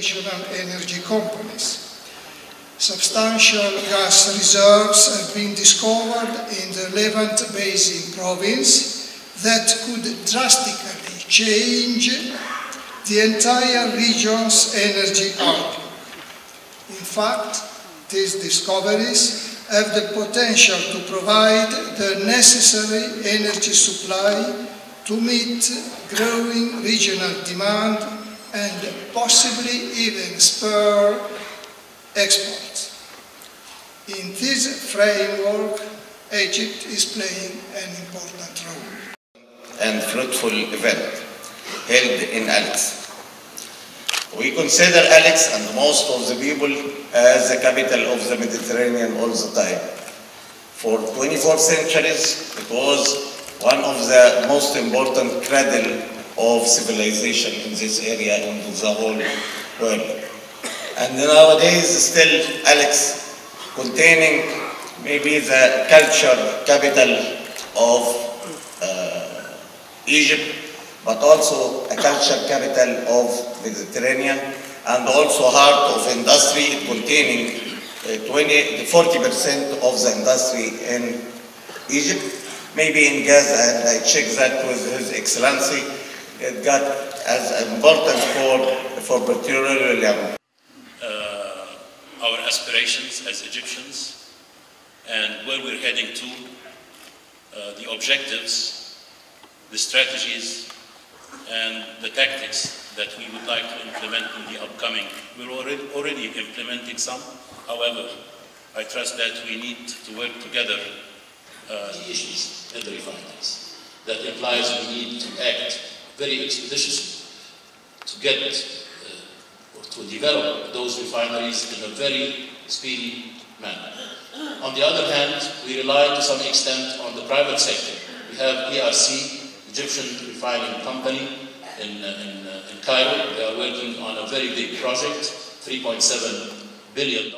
traditional energy companies. Substantial gas reserves have been discovered in the Levant Basin province that could drastically change the entire region's energy outlook. In fact, these discoveries have the potential to provide the necessary energy supply to meet growing regional demand and possibly even spur exports. In this framework, Egypt is playing an important role. And fruitful event held in Alex. We consider Alex and most of the people as the capital of the Mediterranean all the time. For 24 centuries, it was one of the most important cradle of civilization in this area and in the whole world. And nowadays, still Alex, containing maybe the culture capital of Egypt, but also a culture capital of Mediterranean, and also heart of industry, containing 40% of the industry in Egypt, maybe in gas, and I checked that with His Excellency. It got as important for petroleum. Our aspirations as Egyptians and where we're heading to, the objectives, the strategies, and the tactics that we would like to implement in the upcoming. We're already implementing some. However, I trust that we need to work together the issues in the refineries. That implies we need to act very expeditiously to get or to develop those refineries in a very speedy manner. On the other hand, we rely to some extent on the private sector. We have ERC, Egyptian Refining Company in Cairo. They are working on a very big project, $3.7 billion.